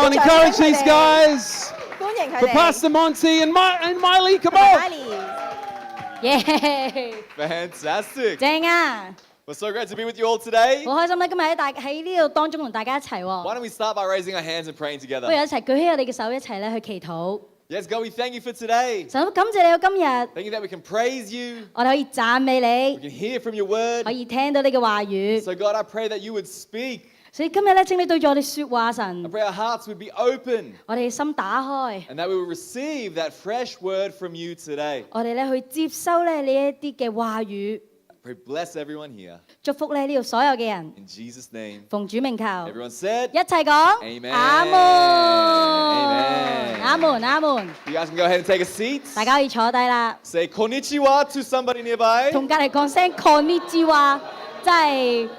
on, encourage these guys. 歡迎佢 For 哋。 Pastor Monty and Miley, come on. Miley， Fantastic. 正啊！ We're so great to be with you all today. 好開心咧，今日喺呢度當中同大家一齊 Why 喎。 don't we start by raising our hands and praying 不如 together? 一齊舉起我哋嘅手，一齊咧去祈禱。 Yes, God, we thank you for today. 神，感謝你有今日， Thank you that we can praise you. 我哋可以讚美 We 你， can hear from your word. 可以聽到你嘅話語。 So, God, I pray that you would speak. 所以今日咧，請你對住我哋説話， I 神， pray our hearts would be open 我哋嘅心打開， and that we would receive that fresh word from you today. 我哋咧去接收咧呢一啲嘅話語， I pray bless everyone here. 祝福咧呢度所有嘅人， In Jesus' name. 奉主名求， Everyone said, 一齊講 Amen 阿門， Amen 阿門，阿門。 You guys can go ahead and take a seat. 大家可以坐低啦， Say konnichiwa to somebody nearby. 同隔離講聲 konnichiwa，真係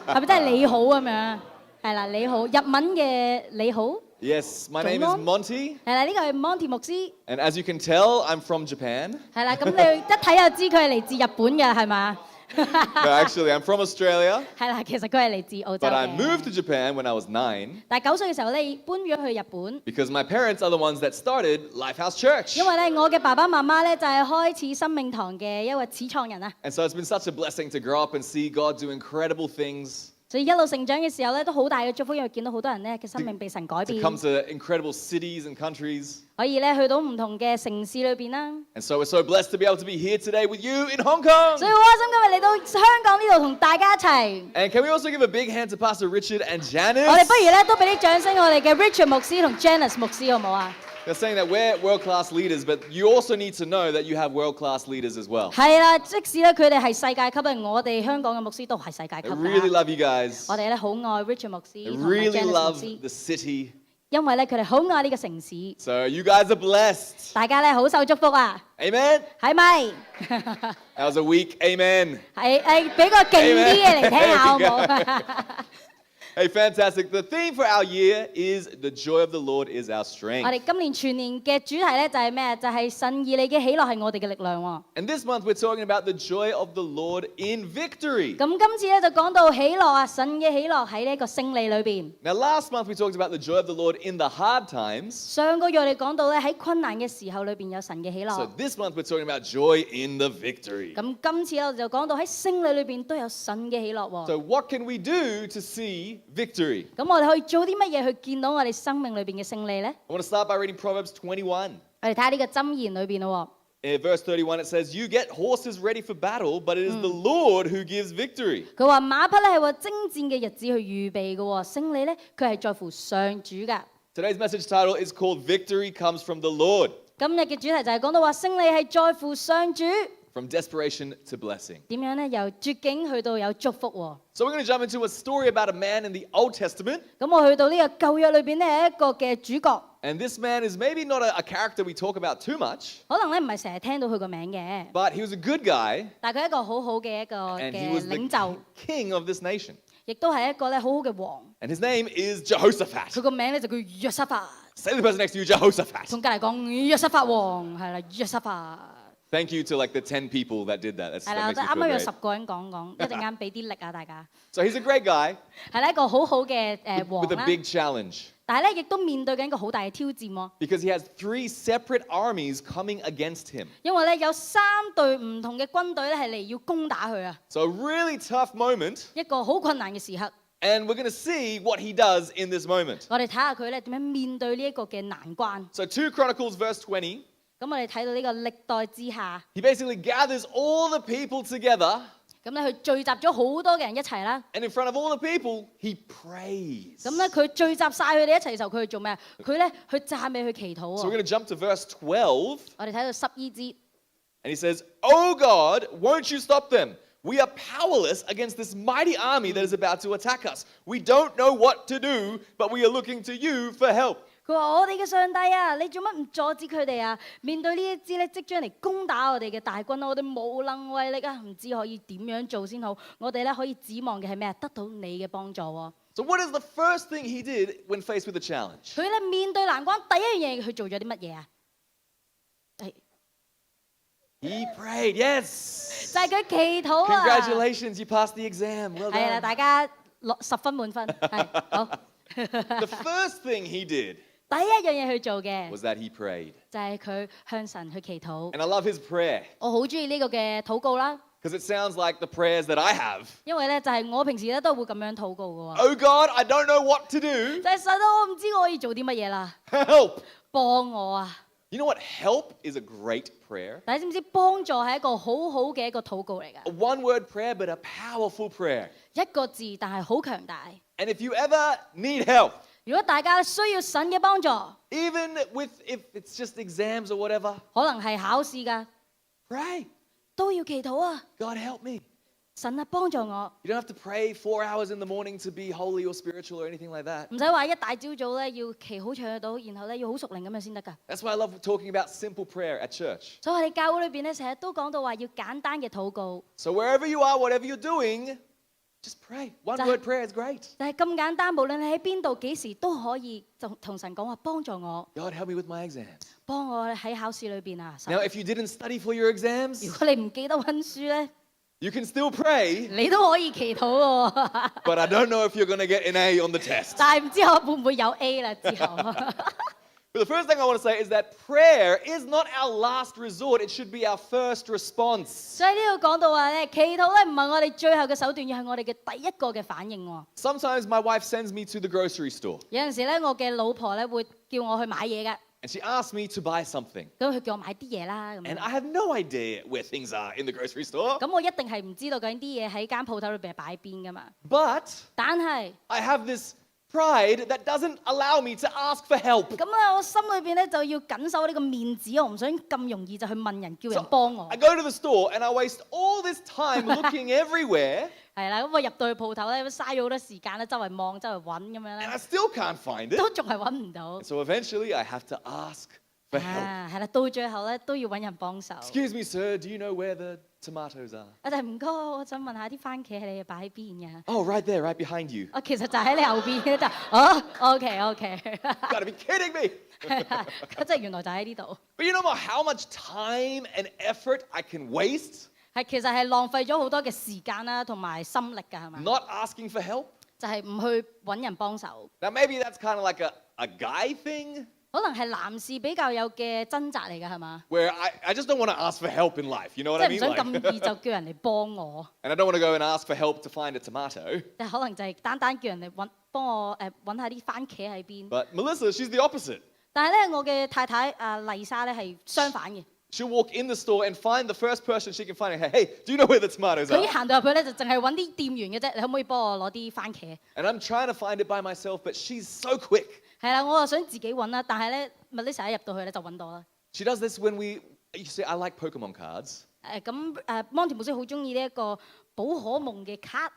係咪真係你好咁樣？係啦，你好，日文嘅你好， Yes, my name is Come on. Monty. 係啦，呢個係 Monty 牧師， And as you can tell, I'm from Japan. 係啦，咁你一睇就知佢係嚟自日本嘅，係嘛？ No, actually, I'm from Australia. 係啦，其實佢係嚟自澳洲 But I 嘅。 moved to Japan when I was 9但係9歲嘅時候咧，搬咗去日本， because my parents are the ones that started Lifehouse Church. 因為咧我嘅爸爸媽媽咧就係開始生命堂嘅一位始創人啊， And so it's been such a blessing to grow up and see God do incredible things, 所以一路成長嘅時候咧都好大嘅祝福，因為見到好多人咧嘅生命被神改 to 變， come to incredible cities and countries. 可以咧去到唔同嘅城市裏邊啦。 And so we're so blessed to be able to be here today with you in Hong Kong. 所以好開心今日嚟到香港呢度同大家一齊。 And can we also give a big hand to Pastor Richard and 我哋 Janice? 不如咧都俾啲掌聲我哋嘅 Richard 牧師同 Janice 牧師好唔好啊？ They're saying that we're world-class leaders, but you also need to know that you have world-class leaders as well. 係啦，即使咧佢哋係世界級嘅，我哋香港嘅牧師都係世界 I 級 really 㗎。 love you guys. 我哋咧好愛 Richard 牧 I 師同埋 really Janice 牧 love 師， the city. 因為咧佢哋好愛呢個城市， So you guys are blessed. 大家咧好受祝福啊， Amen? 係咪？ That was a weak amen. 係俾個勁啲嘅嚟聽下好唔好？ Hey, fantastic. The theme for our year is the joy of the Lord is our 我 strength. 哋今年全年嘅主題咧就係咩？就係神以你嘅喜樂係我哋嘅力量喎。 And this month we're talking about the joy of the Lord in victory. 咁今次咧就講到喜樂啊，神嘅喜樂喺呢個勝利裏邊。 Now, last month we talked about the joy of the Lord in the hard times. 上個月我哋講到咧喺困難嘅時候裏邊有神嘅喜 So 樂。 this month we're talking about joy in the victory. 咁今次咧我就講到喺勝利裏邊都有神嘅喜樂喎。 So what can we do to see victory? 咁我哋可以做啲乜嘢去見到我哋生命裏邊嘅勝利咧？ I want to start by reading Proverbs 21. 我哋睇下呢個箴言裏邊咯 In verse 31 it says, You get horses ready for battle, but it is the Lord who gives victory. 喎。佢話馬匹咧係為征戰嘅日子去預備嘅喎，勝利咧佢係在乎上主㗎。 Today's message title is called Victory Comes from the Lord, 今日嘅主題就係講到話勝利係在乎上主， from desperation to blessing. 點樣咧由絕境去到有祝福喎。 So we're going to jump into a story about a man in the Old Testament. 咁我去到呢個舊約裏邊咧係一個嘅主角， And this man is maybe not a character we talk about too much, 可能咧唔係成日聽到佢個名嘅， but he was a good guy 但係佢係一個好好嘅一個 and he 嘅 was 領 the 袖， king of this nation. 亦都係一個咧好好嘅王。 And his name is Jehoshaphat. 佢個名咧就叫約瑟法， Say to the person next to you, Jehoshaphat. 同隔離講約瑟法王係啦，約瑟法 Thank you to like the 10 people that did that. 係啦， That makes 啱 me 啱 feel 有 great. 10個人講，一陣間俾啲力啊大家。 So he's a great guy 係啦，一個好好嘅王 with a 啦， big challenge 但係咧亦都面對緊一個好大嘅挑戰喎， because he has 3 separate armies coming against him. 因為咧有3隊唔同嘅軍隊咧係嚟要攻打佢啊， So a really tough moment, 一個好困難嘅時刻。 and we're going to see what he does in this moment. 我哋睇下佢咧點樣面對呢一個嘅難關。 So 2 Chronicles verse 20, 咁我哋睇到呢個歷代之下， he basically gathers all the people together, 咁咧佢聚集咗好多嘅人一齊啦。 and in front of all the people, he prays. 咁咧佢聚集晒佢哋一齊嘅時候，佢去做咩啊？佢咧去讚美、去祈禱 So we're 喎。 going to jump to verse 12, 我哋睇到12節， and he says, Oh God, won't you stop them? We are powerless against this mighty army that is about to attack us. We don't know what to do, but we are looking to you for help. 佢話：我哋嘅上帝啊，你做乜唔阻止佢哋啊？面對呢一支咧即將嚟攻打我哋嘅大軍，我哋無能為力啊！唔知可以點樣做先好。我哋咧可以指望嘅係咩啊？得到你嘅幫助喎。 So what is the first thing he did when faced with a challenge? 佢咧面對難關，第一樣嘢佢做咗啲乜嘢啊？係 He prayed, yes. 就係佢祈禱啊！ Congratulations, you passed the exam. Well 係啦， done. 大家10分滿分，係好。The first thing he did 第一樣嘢去做嘅 was that he prayed. 就係佢向神去祈禱。 And I love his prayer 我好中意呢個嘅禱告啦， because it sounds like the prayers that I have. 因為咧就係我平時咧都會咁樣禱告嘅喎。 Oh God, I don't know what to do. 就係神啊，我唔知我可以做啲乜嘢啦， Help. 幫我啊！ You know what? Help is a great prayer. 大家知唔知幫助係一個好好嘅一個禱告嚟 A 㗎？ one-word prayer, but a powerful prayer. 一個字，但係好強大。 And if you ever need help, 如果大家需要神嘅幫助， even if it's just exams or whatever, 可能係考試㗎， pray. 都要祈禱啊！ God help me. 神啊，幫助我， You don't have to pray 4 hours in the morning to be holy or spiritual or anything like that. 唔使話一大朝早咧要祈好長嘅禱，然後咧要好熟靈咁樣先得㗎。 That's why I love talking about simple prayer at church. 所以我哋教會裏邊咧成日都講到話要簡單嘅禱告， So wherever you are, whatever you're doing, just pray. One-word prayer is great. 但係咁簡單，無論你喺邊度幾時都可以就同神講話幫助我， God help me with my exams. 幫我喺考試裏邊啊！神 Now, if you didn't study for your exams, 如果你唔記得温書咧， you can still pray, 你都可以祈禱喎。 but I don't know if you're going to get an A on the test. 但係唔知我會唔會有 A 啦之後。 But the first thing I want to say is that prayer is not our last resort. It should be our first response. 所以呢度講到話咧，祈禱咧唔係我哋最後嘅手段，而係我哋嘅第一個嘅反應喎。 Sometimes my wife sends me to the grocery store 有陣時咧，我嘅老婆咧會叫我去買嘢嘅， and she asks me to buy something. 咁佢叫我買啲嘢啦咁 And 樣。 I have no idea where things are in the grocery store. 咁我一定係唔知道究竟啲嘢喺間鋪頭裏邊係擺邊噶嘛。 But 但係 I have this pride that doesn't allow me to ask for help. 咁咧，我心裏邊咧就要緊守呢個面子，我唔想咁容易就去問人叫人 So 幫我 I。go to the store and I waste all this time looking everywhere 係啦，咁我入到去鋪頭咧，嘥咗好多時間咧，周圍望、周圍揾咁樣 and 咧， I still can't find it. 都仲係揾唔到。 So eventually I have to ask for help. 啊，係啦，到最後咧都要揾人幫手。 Excuse me, sir, do you know where the tomatoes are? 我就唔該，我想問下啲番茄係你擺喺邊嘅？ Oh, right there, right behind you. 我其實就喺你後邊嘅，就哦，OK， You gotta be kidding me. 咁即係原來就喺呢度。 But you know how much time and effort I can waste 係其實係浪費咗好多嘅時間啦，同埋心力㗎，係咪？ not asking for help? 就係唔去揾人幫手， Now, maybe that's kind of like a guy thing 可能係男士比較有嘅掙扎嚟㗎，係嘛？ where I just don't want to ask for help in life. You know 即 what I 係唔 mean? 想 Like, 咁易就叫人嚟幫我， and I don't want to go and ask for help to find a tomato. 但係可能就係單單叫人嚟幫我揾下啲番茄喺邊。 But Melissa, she's the opposite. 但係咧，我嘅太太麗莎咧係相反嘅， She'll walk in the store and find the first person she can find. And, hey, do you know where the tomatoes 佢一 are? 行到入去咧就淨係揾啲店員嘅啫，你可唔可以幫我攞啲番茄？ And I'm trying to find it by myself, but she's so quick. 係啦，我又想自己揾啦，但係咧 Melissa 一入到去咧就揾到啦。 She does this when you see, I like Pokemon cards. Monty 牧師好中意呢一個寶可夢嘅卡。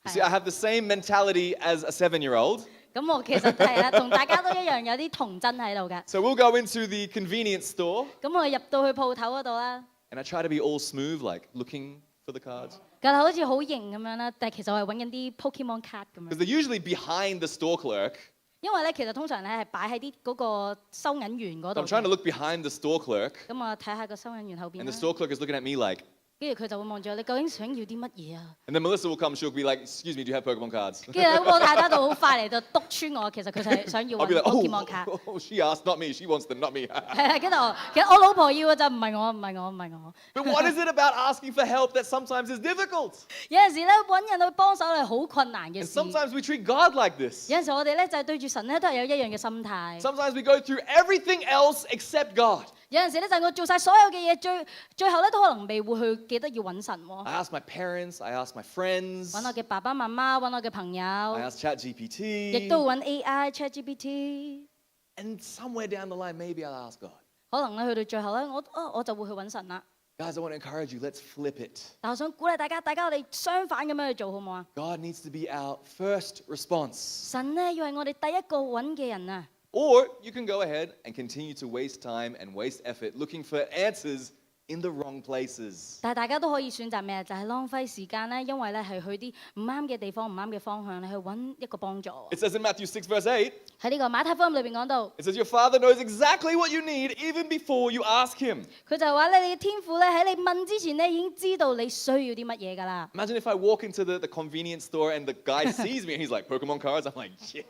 You see, I have the same mentality as a 7-year-old. 咁我其實係啦，同大家都一樣有啲童真喺度㗎。 So we'll go into the convenience store 咁我入到去鋪頭嗰度啦， and I try to be all smooth, like looking for the cards. 佢係好似好型咁樣啦，但係其實我係揾緊啲 Pokemon 卡咁 Because 樣。 they're usually behind the store clerk. 因為咧，其實通常咧係擺喺啲嗰個收銀員嗰 So 度 I'm trying to 嘅。 look behind the store clerk, 咁我睇下個收銀員後邊 and the 啦， store clerk is looking at me like, 跟住佢就會望住我，你究竟想要啲乜嘢啊？ and then Melissa will come, she'll be like, excuse me, do you have Pokemon cards? 跟住我太太就好快嚟到督穿我，其實佢就係想要 I'll be 揾 like, Pokemon 卡。 oh, she asked, not me. She wants them, not me. 係啦，跟住其實我老婆要嘅就唔係我，唔係我，唔係我。 But what is it about asking for help that sometimes is difficult? 有陣時咧揾人去幫手係好困難嘅 And 事。 sometimes we treat God like this. 有陣時我哋咧就係對住神咧都係有一樣嘅心態。 Sometimes we go through everything else except God. 有陣時咧就係我做晒所有嘅嘢，最後咧都可能未會去記得要揾神喎。 I ask my parents, I ask my friends, 揾我嘅爸爸媽媽，揾我嘅朋 I 友， ask ChatGPT. 亦都會揾 AI、ChatGPT。 And somewhere down the line, maybe I'll ask God. 可能咧去到最後咧，我就會去揾神啦。 Guys, I want to encourage you, let's flip it. 但我想鼓勵大家我哋相反咁樣去做，好唔好啊？ God needs to be our first response. 神咧要係我哋第一個揾嘅人啊！ Or you can go ahead and continue to waste time and waste effort looking for answers in the wrong places. 但係大家都可以選擇咩？就係浪費時間咧，因為咧係去啲唔啱嘅地方、唔啱嘅方向咧，去揾一個幫助。 It says in Matthew 6 verse 8, 喺呢個馬太福音裏邊講到， it says your father knows exactly what you need even before you ask him. 佢就話咧，你嘅天父咧喺你問之前咧已經知道你需要啲乜嘢㗎啦。 Imagine if I walk into the convenience store and the guy sees me and he's like, Pokemon cards? I'm like, yeah.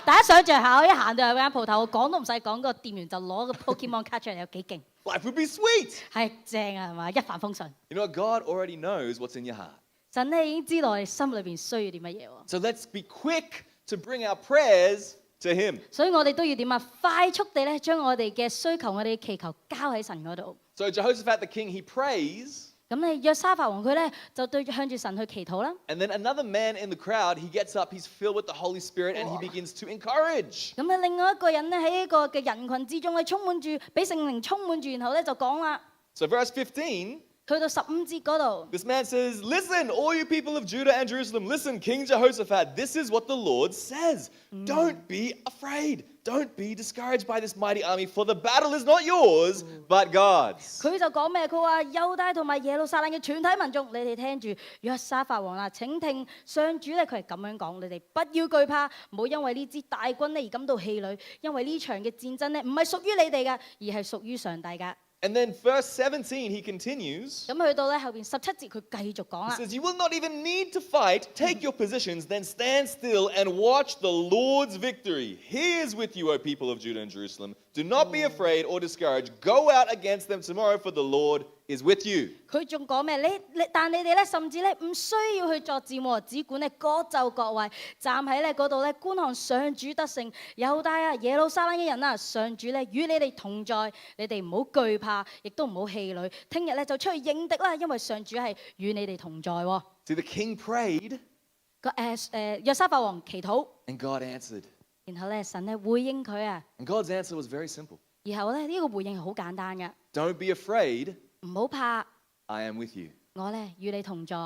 大家想象下，我一行到入間鋪頭，我講都唔使講，個店員就攞個 Pokemon 卡出嚟，有幾勁， Life would be sweet. 係正啊，係嘛？一帆風順。 You know what? God already knows what's in your heart. 神咧已經知道我哋心裏邊需要啲乜嘢喎， So let's be quick to bring our prayers to him. 所以我哋都要點啊？快速地咧將我哋嘅需求、我哋嘅祈求交喺神嗰度。 So Jehoshaphat the king, he prays. 咁咧約沙法王佢咧就對向住神去祈禱啦。 And then another man in the crowd, he gets up, he's filled with the Holy Spirit, and he begins to encourage. 咁咧另外一個人咧喺呢個嘅人群之中，佢充滿住，俾聖靈充滿住，然後咧就講啦， So verse 15, 去到15節嗰度。 this man says, Listen, all you people of Judah and Jerusalem, listen, King Jehoshaphat, this is what the Lord says. Don't be afraid. Don't be discouraged by this mighty army, for the battle is not yours, but God's. 佢就講咩？佢話猶大同埋耶路撒冷嘅全體民眾，你哋聽住約沙法王啦，請聽上主咧，佢係咁樣講，你哋不要懼怕，唔好因為呢支大軍咧而感到氣餒，因為呢場嘅戰爭咧唔係屬於你哋嘅，而係屬於上帝嘅。 And then verse 17, he continues. 咁去到咧後邊17節，佢繼續講 He 啦。 says, You will not even need to fight. Take your positions, then stand still and watch the Lord's victory. He is with you, O people of Judah and Jerusalem. Do not be afraid or discouraged. Go out against them tomorrow, for the Lord is with you. 佢仲講咩？但你哋咧，甚至咧唔需要去作戰喎，只管咧各就各位，站喺咧嗰度咧觀看上主得勝。猶大啊，耶路撒冷嘅人啊，上主咧與你哋同在，你哋唔好懼怕，亦都唔好氣餒。聽日咧就出去應敵啦，因為上主係與你哋同在喎。 See, the king prayed, 約沙法王祈禱， and God answered. 然後咧神咧回應佢啊， And God's answer was very simple. 然後咧呢個回應係好簡單嘅， Don't be afraid. 唔好怕， I am with you. 我咧與你同在。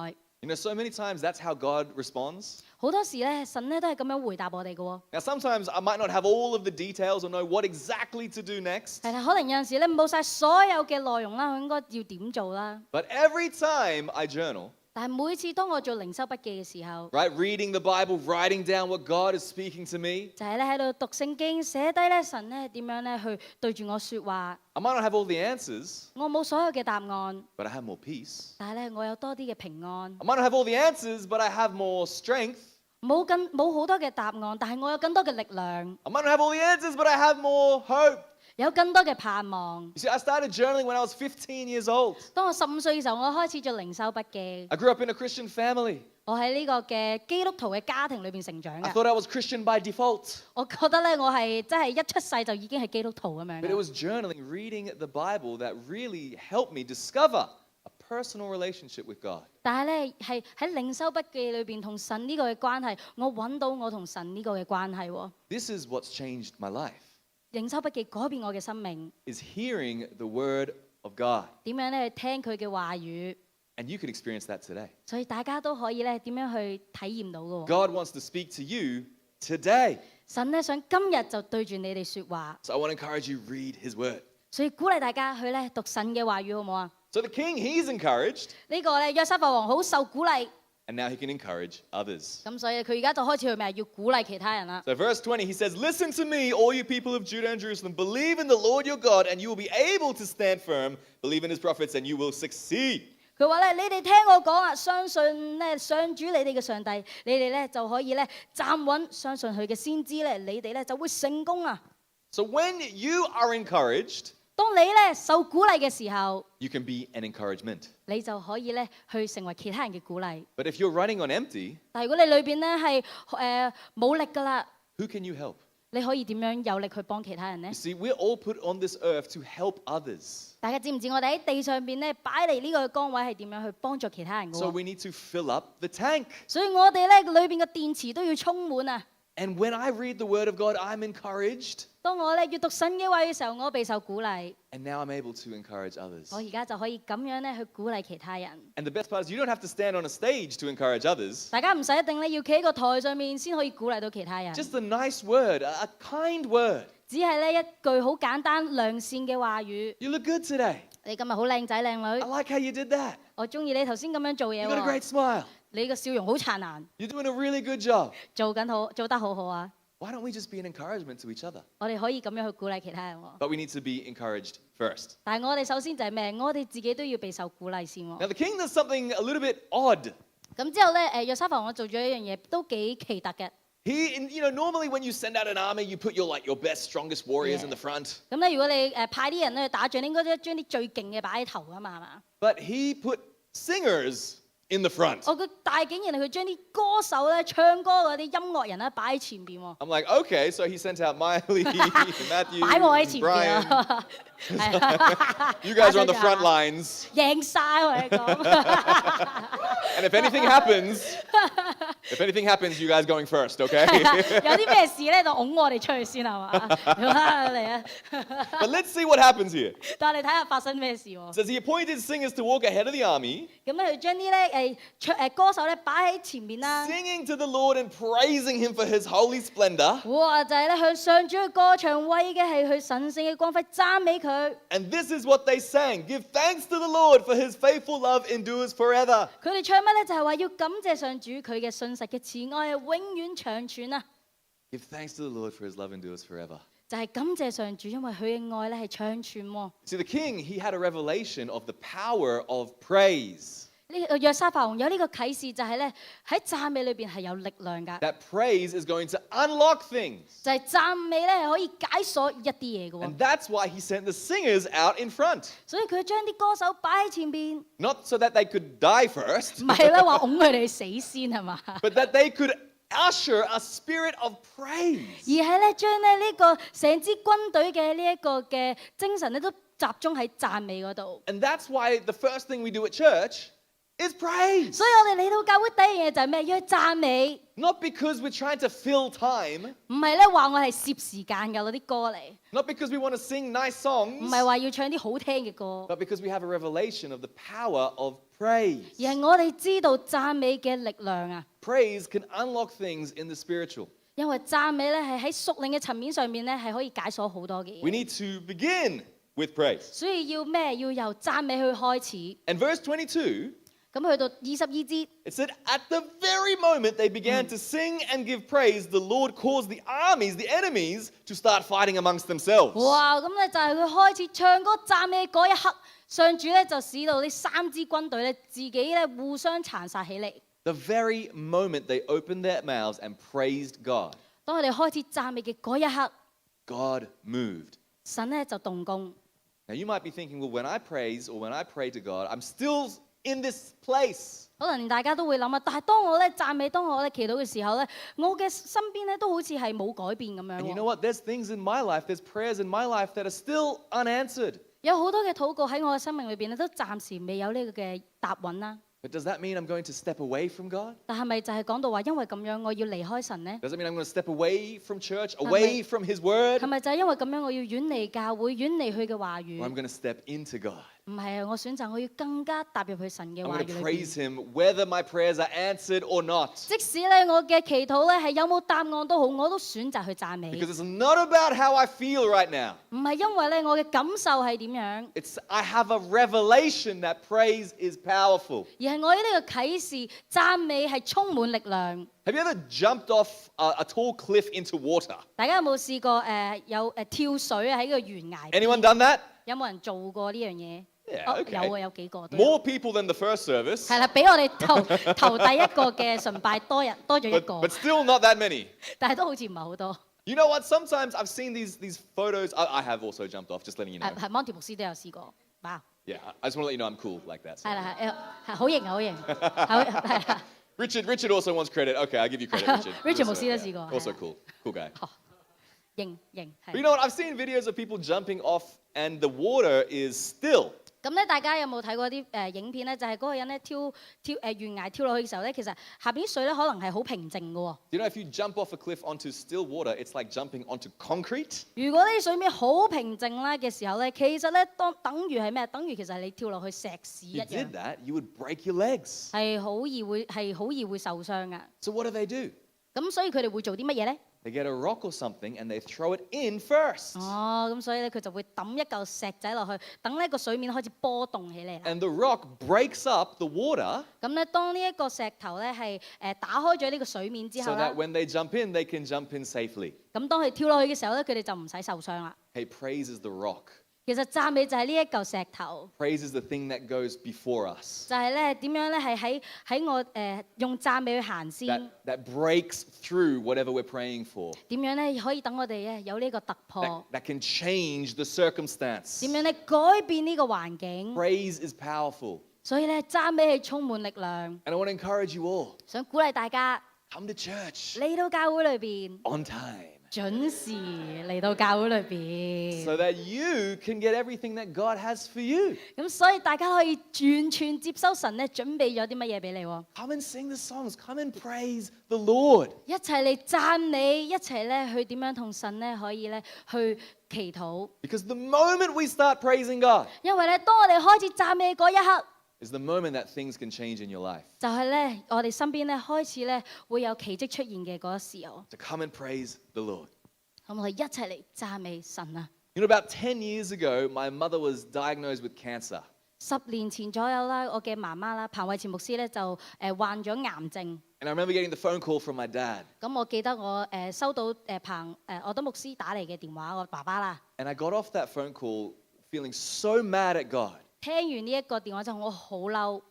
You know, so many times that's how God responds. 好多時咧神咧都係咁樣回答我哋嘅喎。 Now, sometimes I might not have all of the details or know what exactly to do next. 係啦，可能有陣時咧冇晒所有嘅內容啦，我應該要點做啦。 But every time I journal, 但係每次當我做靈修筆記嘅時候， right, reading the Bible, writing down what God is speaking to me, 就係咧喺度讀聖經，寫低咧神咧點樣咧去對住我説話。 I might not have all the answers, 我冇所有嘅答案， but I have more peace. 但係咧我有多啲嘅平安。 I might not have all the answers, but I have more strength. 冇好多嘅答案，但係我有更多嘅力量， I might not have all the answers, but I have more hope. 有更多嘅盼望。 You see, I started journaling when I was 15 years old. 當我15歲嘅時候，我開始做靈修筆記。 I grew up in a Christian family. 我喺呢個嘅基督徒嘅家庭裏邊成長 I 嘅。 thought I was Christian by default. 我覺得咧，我係真係一出世就已經係基督徒咁樣 But it 嘅。 was journaling, reading the Bible that really helped me discover a personal relationship with God. 但係咧，係喺靈修筆記裏邊同神呢個嘅關係，我揾到我同神呢個嘅關係喎。 This is what's changed my life, 靈修筆記改變我嘅生命， is hearing the word of God. 點樣咧去聽佢嘅話語， And you could experience that today. 所以大家都可以咧點樣去體驗到嘅喎。 God wants to speak to you today. 神咧想今日就對住你哋説話， So I want to encourage you, read his word. 所以鼓勵大家去咧讀神嘅話語，好唔好啊？ So the king, he's encouraged, 呢個咧約沙法王好受鼓勵， and now he can encourage others. 咁所以佢而家就開始去咩？要鼓勵其他人啦。 So verse 20, he says, Listen to me, all you people of Judah and Jerusalem. Believe in the Lord your God, and you will be able to stand firm. Believe in his prophets, and you will succeed. 佢話咧：你哋聽我講啊，相信咧上主你哋嘅上帝，你哋咧就可以咧站穩，相信佢嘅先知咧，你哋咧就會成功啊！ So when you are encouraged, 當你咧受鼓勵嘅時候， you can be an encouragement. 你就可以咧去成為其他人嘅鼓勵。 But if you're running on empty, 但係如果你裏邊咧係冇力㗎啦， who can you help? 你可以點樣有力去幫其他人呢 You？ see, we're all put on this earth to help others. 大家知唔知我哋喺地上邊咧擺嚟呢個崗位係點樣去幫助其他人嘅 So 喎？ we need to fill up the tank. 所以我哋咧裏邊嘅電池都要充滿啊！ And when I read the word of God, I'm encouraged. 當我咧閱讀神嘅話嘅時候，我備受鼓勵， And now I'm able to encourage others. 我而家就可以咁樣咧去鼓勵其他人。 And the best part is you don't have to stand on a stage to encourage others. 大家唔使一定咧要企喺個台上面先可以鼓勵到其他人， Just a nice word, a kind word. 只係咧一句好簡單良善嘅話語。 You look good today. 你今日好靚仔靚 I 女， like how you did that. 我中意你頭先咁樣做嘢 You got a 喎， great smile. 你個笑容好燦爛， You're doing a really good job. 做得好好啊！ Why don't we just be an encouragement to each other? 我哋可以咁樣去鼓勵其他人喎。 But we need to be encouraged first. 但係我哋首先就係咩？我哋自己都要備受鼓勵先喎。 Now, the king does something a little bit odd. 咁之後咧，約沙法王做咗一樣嘢都幾奇特嘅。 Normally when you send out an army, you put your best, strongest warriors Yeah. in the front. 咁咧，如果你派啲人咧去打仗，你應該將啲最勁嘅擺喺頭啊嘛，係嘛？ But he put singers in the front. 佢但係竟然係佢將啲歌手咧、唱歌嗰啲音樂人咧擺喺前邊喎， I'm like, okay, so he sent out Miley, Matthew, 擺我喺前邊 Brian. 啊，係啊 You guys are on the front lines. 贏晒我哋講。 And if anything happens, you guys going first, okay? 有啲咩事咧就拱我哋出去先係嘛？嚟啊！ But let's see what happens here. 但係你睇下發生咩事喎 It？says he appointed singers to walk ahead of the army, 咁咧佢將啲咧歌手咧擺喺前面啦。 singing to the Lord and praising him for his holy splendor. 哇！就係咧向上主嘅歌唱，為嘅係佢神聖嘅光輝，讚美佢。 And this is what they sang. Give thanks to the Lord for his faithful love endures forever. 佢哋唱乜咧？就係話要感謝上主，佢嘅信實嘅慈愛係永遠長存啊！ Give thanks to the Lord for his love endures forever. 就係感謝上主，因為佢嘅愛咧係長存喎。 See, the king, he had a revelation of the power of praise. 呢個約沙法王有呢個啟示，就係咧喺讚美裏邊係有力量㗎。 That praise is going to unlock things. 就係讚美咧係可以解鎖一啲嘢嘅喎 And，that's why he sent the singers out in front. 所以佢將啲歌手擺喺前邊， Not so that they could die first, 唔係咧話拱佢哋死先係嘛？ but that they could usher a spirit of praise. 而係咧將咧呢個成支軍隊嘅呢一個嘅精神咧都集中喺讚美嗰度。 And that's why the first thing we do at church is praise. 所以我哋嚟到教會第一樣嘢就係咩？要去讚美， Not because we're trying to fill time, 唔係咧話我係攝時間㗎嗰啲歌嚟， not because we want to sing nice 唔 songs, 係話要唱啲好聽嘅歌， but because we have a revelation of the power of praise. 而係我哋知道讚美嘅力量啊！ Praise can unlock things in the spiritual. 因為讚美咧係喺屬靈嘅層面上面咧係可以解鎖好多嘅 We 嘢， need to begin with praise. 所以要咩？要由讚美去開始。 And verse 22, 咁去到22節， it said, at the very moment they began to sing and give praise, the Lord caused the armies, the enemies, to start fighting amongst themselves. 哇！咁咧就係佢開始唱歌讚美嗰一刻，上主咧就使到呢三支軍隊咧自己咧互相殘殺起嚟。 The very moment they opened their mouths and praised God, 當佢哋開始讚美嘅嗰一刻， God moved. 神咧就動工。 Now you might be thinking, well, when I praise or when I pray to God, I'm still in this place. 可能大家都會諗啊，但係當我咧讚美，當我咧祈禱嘅時候咧，我嘅身邊咧都好似係冇改變咁樣 And you 喎 know what? There's things in my life, there's prayers in my life that are still unanswered. 有好多嘅禱告喺我嘅生命裏邊咧，都暫時未有呢個嘅答案啦。 But does that mean I'm going to step away from God? 但係咪就係講到話，因為咁樣我要離開神呢？ Does it mean I'm going to step away from church, away from His Word? 係咪就係因為咁樣我要遠離教會、遠離佢嘅話 Or 語？ I'm going to step into God. 唔係啊，我選擇我要更加踏入去神嘅 I'm 話 going 語 to 裏 praise 邊。 Him whether my prayers are answered or not. 即使咧我嘅祈禱咧係有冇答案都好，我都選擇去讚美。 Because it's not about how I feel right now. 唔係因為咧我嘅感受係點樣， It's I have a revelation that praise is powerful. 而係我呢個啟示讚美係充滿力量。 Have you ever jumped off a tall cliff into water? 大家有冇試過有跳水啊喺個懸崖邊？ Anyone done that? 有冇人做過呢樣嘢？ Yeah, 哦 okay. 有啊，有幾個都有。 More people than the first service, 係啦，比我哋頭第一個嘅崇拜多咗一 but, 個 but，still not that many. 但係都好似唔係好多。 You know what? Sometimes I've seen these photos. I have also jumped off, just letting you know. 係 Monty 牧師都有試過。哇！ Yeah, I just want to let you know I'm cool like that. so. 係啦，係好型啊，好型，係啦。 Richard also wants credit. Okay, I'll give you credit, Richard. Richard Also, 牧師都試過， Also 係啊。 cool guy. 型 But you 係。know what? I've seen videos of people jumping off and the water is still. 咁咧，大家有冇睇過啲影片咧？就係嗰個人咧跳懸崖跳落去嘅時候咧，其實下邊啲水咧可能係好平靜嘅喎。 You know, if you jump off a cliff onto still water, it's like jumping onto concrete. 如果呢啲水面好平靜啦嘅時候咧，其實咧等於係咩？等於其實係你跳落去石屎一 If you 樣 did，that, you would break your legs. 係好易會受傷噶。 So what do? 咁所以佢哋會做啲乜嘢咧？ They get a rock or something and they throw it in first. 哦，咁所以咧佢就會抌一嚿石仔落去，等呢個水面開始波動起嚟啦。 And the rock breaks up the water 咁咧，當呢一個石頭咧係打開咗呢個水面之 so 後啦 that，when they jump in, they can jump in safely. 咁當佢跳落去嘅時候咧，佢哋就唔使受傷啦。 Hey, praise is the rock. 其實讚美就係呢一嚿石頭， Praise is the thing that goes before us, 就係咧點樣咧係喺我用讚美去行先， that breaks through whatever we're praying for, 點樣咧可以等我哋咧有呢個突破， that can change the circumstance. 點樣咧改變呢個環境。 Praise is powerful. 所以咧讚美係充滿力量， And I want to encourage you all, 想鼓勵大家 come to church 嚟到教會裏邊， on time 準時嚟到教會裏邊。 so that you can get everything that God has for you. 咁所以大家可以完全接收神咧準備咗啲乜嘢俾你喎， Come and sing the songs. Come and praise the Lord. 一齊嚟讚美，一齊咧去點樣同神咧可以咧去祈禱。 Because the moment we start praising God 因為咧，當我哋開始讚美嗰一刻， is the moment that things can change in your life. 就係咧我哋身邊咧開始咧會有奇蹟出現嘅嗰時候。 To come and praise the Lord. 咁我哋一齊嚟讚美神啊！ You know, about 10 years ago, my mother was diagnosed with cancer. 10年前左右啦，我嘅媽媽啦，彭慧慈牧師咧就患咗癌症。 And I remember getting the phone call from my dad. 咁我記得我收到我德牧師打嚟嘅電話，我爸爸啦。 And I got off that phone call feeling so mad at God. 聽完呢一個電話之後，我好嬲，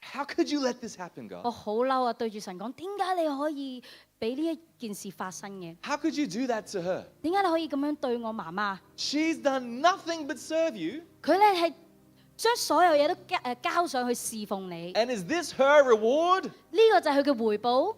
How could you let this happen, 我 God? 好嬲啊！對住神講，點解你可以俾呢一件事發生嘅？ How could you do that to her? 點解你可以咁樣對我媽媽？ She's done nothing but serve you. 佢咧係將所有嘢都交上去侍奉你， And is this her reward? 呢個就係佢嘅回報。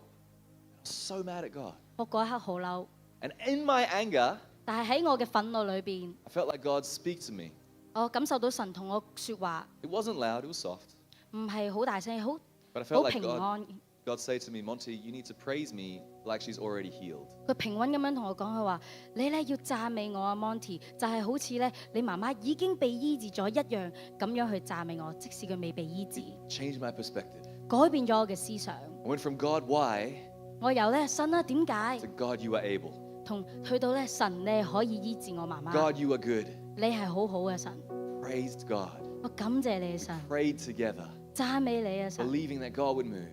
So mad at God. 我嗰一刻好嬲， And in my anger, 但係喺我嘅憤怒裏邊， I felt like God speak to me. 我感受到神同我説話， It wasn't loud, it was soft. 唔係好大聲，好 But I felt 好 like 平 God 安。 God say to me, Monty, you need to praise me like she's already healed. 佢平穩咁樣同我講，佢話：你咧要讚美我啊，Monty，就係好似咧你媽媽已經被醫治咗一樣，咁樣去讚美我，即使佢未被醫治， Changed my perspective. 改變咗我嘅思想。 I went from God, why, 我由咧神啊點解， to God, you are able. 同去到咧神你係可以醫治我媽媽， God, you are good. 你係好好嘅神， Praised God. 我感謝你神， Prayed together, 讚美你啊神， believing that God would move.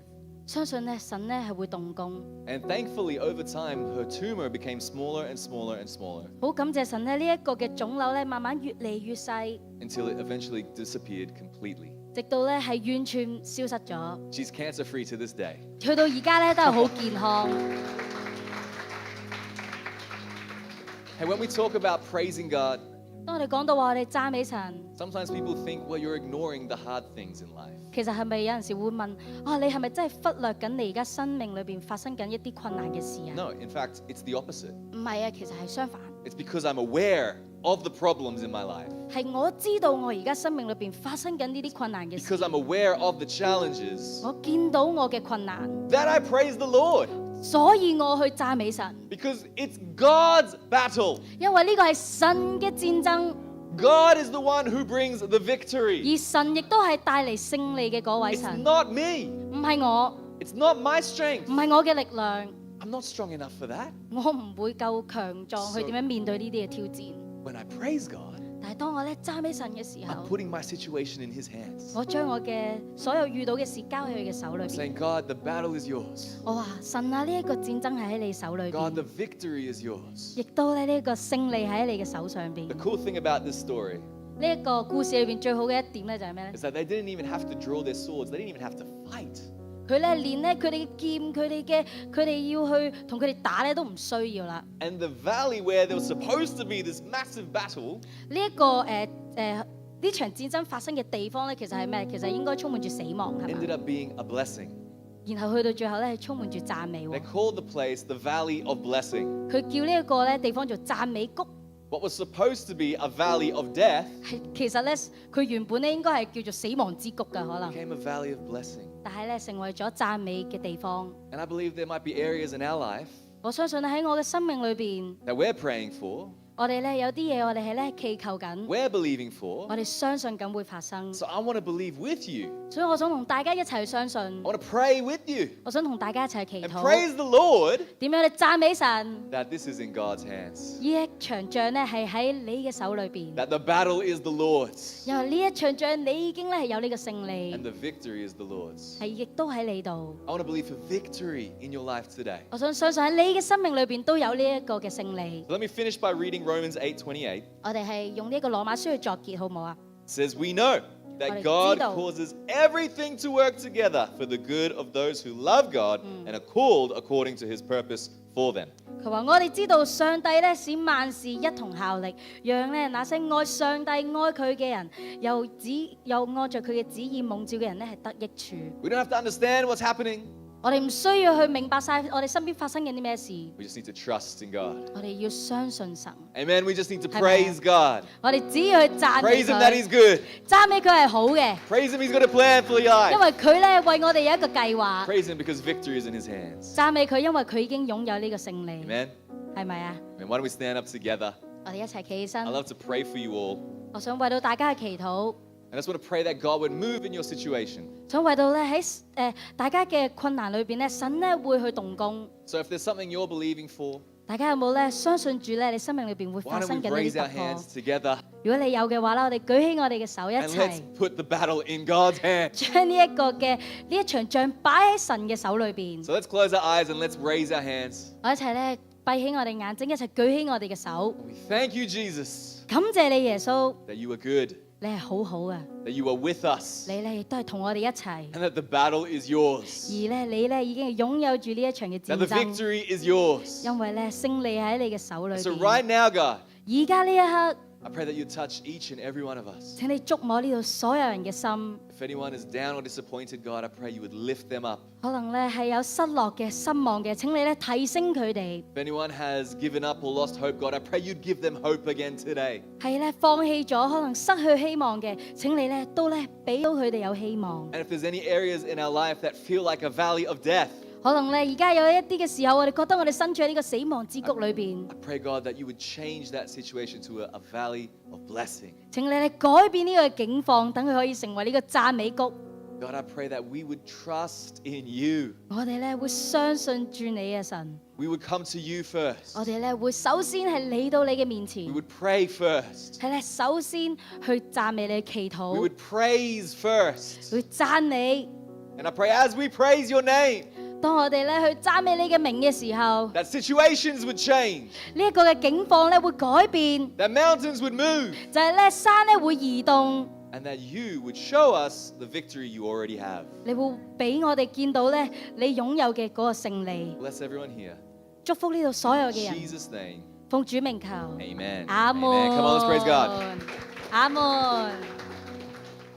相信咧神咧係會動工。 And thankfully, over time, her tumor became smaller and smaller and smaller 好感謝神咧，呢一個嘅腫瘤咧慢慢越嚟越細， until it eventually disappeared completely. 直到咧係完全消失咗。 She's cancer free to this day. 去到而家咧都係好健康。 And when we talk about praising God, 當我哋講到話我哋讚美神， sometimes people think, well, you're ignoring the hard things in life. 其實係咪有陣時會問啊？你係咪真係忽略緊你而家生命裏邊發生緊一啲困難嘅事啊？ No, in fact, it's the opposite. 唔係啊，其實係相反， It's because I'm aware of the problems in my life. 係我知道我而家生命裏邊發生緊呢啲困難嘅事 Because，I'm aware of the challenges 我見到我嘅困難， that I praise the Lord. 所以我去讚美神， Because it's God's battle. 因為呢個係神嘅戰爭， God is the one who brings the victory. 而神亦都係帶嚟勝利嘅嗰位 It's 神， not me. 唔係我， It's not my strength. 唔係我嘅力量， I'm not strong enough for that. 我唔會夠強壯去點樣面對呢啲嘅挑戰。 When I praise God, 但係當我咧讚美神嘅時 I'm 候， putting my situation in His hands. 我將我嘅所有遇到嘅事交喺佢嘅手裏 I'm 邊。 saying, God, the battle is yours. 我話神啊，呢一個戰爭係喺你手裏 God, the 邊， victory is yours. 亦都咧呢一個勝利喺你嘅手上邊。 The cool thing about this story 呢一個故事裏邊最好嘅一點咧就係咩咧？ is that they didn't even have to draw their swords. They didn't even have to fight. 佢咧連咧佢哋嘅劍，佢哋要去同佢哋打咧都唔需要啦。 And the valley where there was supposed to be this massive battle 呢一個呢場戰爭發生嘅地方咧，其實係咩？其實應該充滿住死亡係 ended 嘛？ up being a blessing. 然後去到最後咧，係充滿住讚美 They 喎。 called the place the Valley of Blessing. 佢叫呢一個咧地方做讚美谷。 What was supposed to be a valley of death 係其實咧，佢原本咧應該係叫做死亡之谷㗎，可能， became a valley of blessing. 但係咧成為咗讚美嘅地方。 And I believe there might be areas in our life 我相信咧喺我嘅生命裏邊， that we're praying for, 我哋咧有啲嘢我哋係咧祈求緊， we're believing for. 我哋相信緊會發生。 So I want to believe with you. 所以我想同大家一齊去相信 I，want to pray with you 我想同大家一齊祈 and 禱， praise the Lord 點樣去讚美神？ that this is in God's hands. 呢一場仗咧係喺你嘅手裏邊， That the battle is the Lord's 因為呢一場仗你已經咧係有呢個勝 and 利， the victory is the Lord's. 係亦都喺你度。 I want to believe for victory in your life today. 我想相信喺你嘅生命裏邊都有呢一個嘅勝利。 So let me finish by reading Romans 8:28. 我哋係用呢一個羅馬書去作結，好唔好啊？ It says, we know that God causes everything to work together for the good of those who love God and are called according to his purpose for them. 佢話：我哋知道上帝咧使萬事一同效力，讓咧那些愛上帝愛佢嘅人，又按着佢嘅旨意蒙召嘅人咧係得益處。 We don't have to understand what's happening. 我哋唔需要去明白晒我哋身邊發生緊啲咩事， We just need to trust in God. 我哋要相信神。 Amen. We just need to Amen. praise God. 我哋只要去讚美 Praise him that he's 佢， good. 讚美佢係好嘅， Praise him he's got a plan for your 因 life. 為佢咧為我哋有一個計劃。 Praise him because victory is in his hands. 讚美佢，因為佢已經擁有呢個勝利， Amen. 係咪啊？ And why don't we stand up together? 我哋一齊企起身 I，love to pray for you all. 我想為到大家去祈禱， I just want to pray that God would move in your situation. 想為到咧喺大家嘅困難裏邊咧，神咧會去動工。 So if there's something you're believing for, 大家有冇咧相信住咧？你生命裏邊會 why 發 don't 生 we 緊呢 raise 啲 our 突破 hands？together 如果你有嘅話啦，我哋舉起我哋嘅手一 and let's 齊， put the battle in God's hands. 將呢一個嘅呢一場仗擺喺神嘅手裏邊。 So let's close our eyes and let's raise our hands. 我一齊咧閉起我哋眼睛，一齊舉起我哋嘅手， We thank you, Jesus, 感謝你耶穌， that you are good, 你係好好嘅， that you are with us, 你咧亦都係同我哋一齊。 and that the battle is yours, 而咧，你咧已經係擁有住呢一場嘅 that 戰 the 爭， victory is yours. 因為咧勝利喺你嘅手裏 So 邊。 right now, God, 而家呢一刻， I pray that you touch each and every one of us. 請你觸摸呢度所有人嘅心， If anyone is down or disappointed, God, I pray you would lift them up. 可能咧係有失落嘅、失望嘅，請你咧提升佢哋。 If anyone has given up or lost hope, God, I pray you'd give them hope again today. 係咧放棄咗，可能失去希望嘅，請你咧都咧俾到佢哋有希望。 And if there's any areas in our life that feel like a valley of death, 可能咧而家有一啲嘅時候，我哋覺得我哋身處喺呢個死亡之谷裏邊， I pray, God, that you would change that situation to a valley of blessing. 請你咧改變呢個境況，等佢可以成為呢個讚美谷。 God, I pray that we would trust in you. 我哋咧會相信住你嘅神。 We would come to you first. 我哋咧會首先係嚟到你嘅面前 We，would pray first. 係咧首先去讚美你、祈 We 禱， would praise first. 去讚你。 And I pray as we praise your name, 當我哋咧去讚美你嘅名嘅時候， that situations would change, 呢一個嘅境況咧會改變， that mountains would move, 就係咧山咧會移動， and that you would show us the victory you already have. 你會俾我哋見到咧你擁有嘅嗰個勝利。 Bless everyone here. 祝福呢度所有 In 嘅人， Jesus' name, 奉主名求， amen. 阿門。 Amen. Come on, let's praise God. 阿門。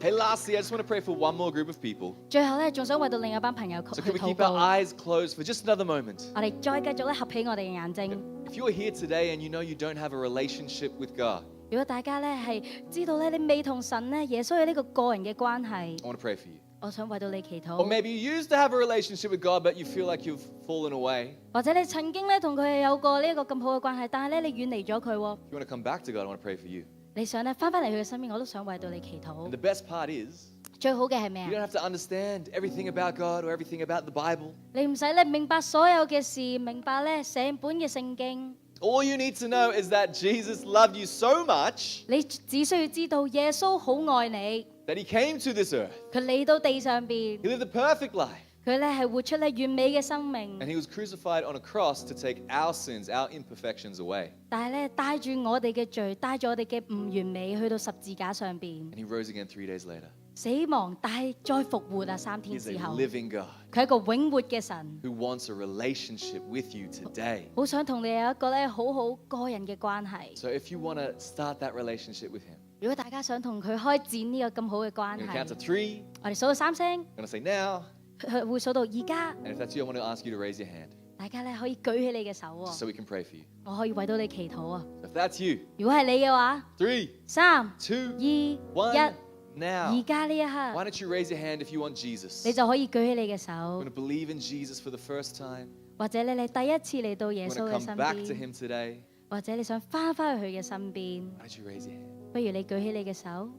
Hey, lastly, I just want to pray for one more group of people. 最後咧，仲想為到另一班朋友 So 去 can we 禱 keep our 告。 eyes closed for just another moment? 我哋再繼續咧合起我哋嘅眼睛。 If you're here today and you know you don't have a relationship with God, 如果大家咧係知道咧你未同神咧耶穌有呢個個人嘅關係， I want to pray for you. 我想為到你祈 Or 禱。 maybe you used to have a relationship with God, but you feel like you've fallen away. 或者你曾經咧同佢有過呢一個咁好嘅關係，但係咧你遠離咗佢喎。 If you want to come back to God, I want to pray for you. 你想咧翻返嚟佢嘅身邊，我都想為到你祈 And 禱。 the best part is, 最好嘅係咩 you don't 啊？ have to understand everything about God or everything about the Bible. 你唔使咧明白所有嘅事，明白咧成本嘅聖經。 All you need to know is that Jesus loved you so much 你只需要知道耶穌好愛你， that he came to this earth. 佢嚟到地上邊， He lived a perfect life. 佢咧係活出咧完美嘅生命 And，he was crucified on a cross to take our sins, our imperfections away. 但係咧帶住我哋嘅罪，帶住我哋嘅唔完美去到十字架上邊 And he rose again 3 days later. 死亡，但係再復活啊！3天 He's 之 a 後， living God 佢係一個永活嘅神， who wants a relationship with you today. 好想同你有一個咧好好個人嘅關係。 So if you want to start that relationship with him, 如果大家想同佢開展呢個咁好嘅 I'm 關 going to count to 係， 3. 我哋數到3聲， I'm going to say now. 佢會數到而家， And if that's you, I want to ask you to raise your hand 大家咧可以舉起你嘅手 just 喎， so we can pray for you. 我可以為到你祈禱啊！ So if that's you, 如果係你嘅話， 3, 3、 2, 2、 1, 1， now. 而家呢一 Why 刻， don't you raise your hand if you want Jesus? 你就可以舉起你嘅 You 手 want，to believe in Jesus for the first time? 或者你第一次嚟到耶 You 穌 want 嘅 to 身 come back to 邊， him today? 或或者你想翻返去佢嘅身邊， why don't you raise your hand? 不如你舉起你嘅手。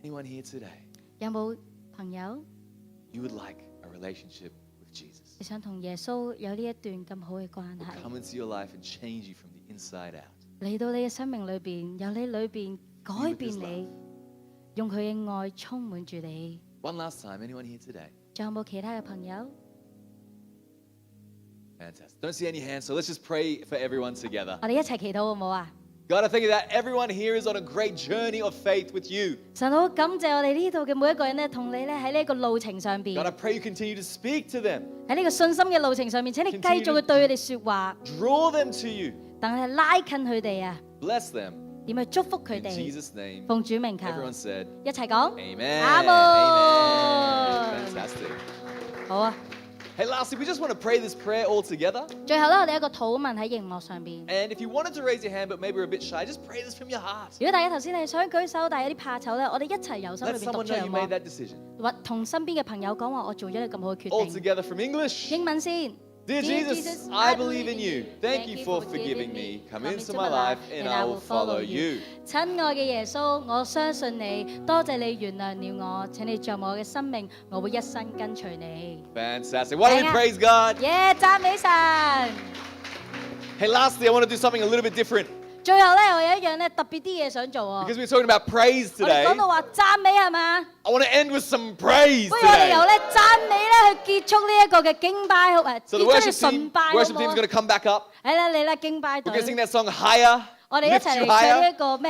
Anyone here today, 有冇朋友 you would like a relationship with Jesus? 你想同耶穌有呢一段咁好嘅關 Will 係？ come into your life and change you from the inside out. 嚟到你嘅生命裏邊，由你裏邊改變你，用佢嘅愛充滿住你。 One last time, anyone here today? 仲有冇其他嘅朋友？ Fantastic. Don't see any hands, so let's just pray for everyone together. 我哋一齊祈禱好唔好啊？ God, I thank you that everyone here is on a great journey of faith with you. 神好感謝我哋呢度嘅每一個人咧，同你咧喺呢個路程上邊， God, I pray you continue to speak to them, 喺呢個信心嘅路程上面，請你繼續去對佢哋説話， draw them to you, 等佢哋拉近佢哋啊， bless them. 點去祝福佢 In 哋。 Jesus' name, 奉主名求， everyone said, 一齊講 Amen. 阿 Amen. 門。 Fantastic. 好啊！ Hey, lastly, we just want to pray this prayer all together. 最後咧，我哋有一個禱文喺熒幕上邊。 And if you wanted to raise your hand, but maybe you're a bit shy, just pray this from your heart. 如果大家頭先係想舉手，但係有啲怕醜咧，我哋一齊由心裏 Let 邊讀 someone 出 know 嚟 you 好 made 冇？ that decision. 或同身邊嘅朋友講話，我做咗一個咁好嘅 All 決定。 together from English. 英文先。 Dear Jesus, I believe in you. Thank you for forgiving me. Come into my life and I will follow you. 親愛嘅耶穌，我相信你，多謝你原諒了我，請你著我嘅生命，我會一生跟隨你。 Fantastic. Why don't we Hang on. praise God? 耶！讚美神。 Hey, lastly, I want to do something a little bit different 最後咧，我有一樣咧特別啲嘢想做喎。 because we're talking about praise 我哋 today. 講到話讚美係嘛？ I want to end with some praise 不如我哋由 today. 咧讚美咧去結束呢一個嘅敬拜，好誒， So 結 the 束呢 worship 個 team, 崇拜好 worship 唔 team 好 is going to come back up. 係啦，嚟啦，敬拜 We're going to 隊 sing，that song higher. 我哋一 Lift 齊 you 嚟唱呢 higher. 一個咩？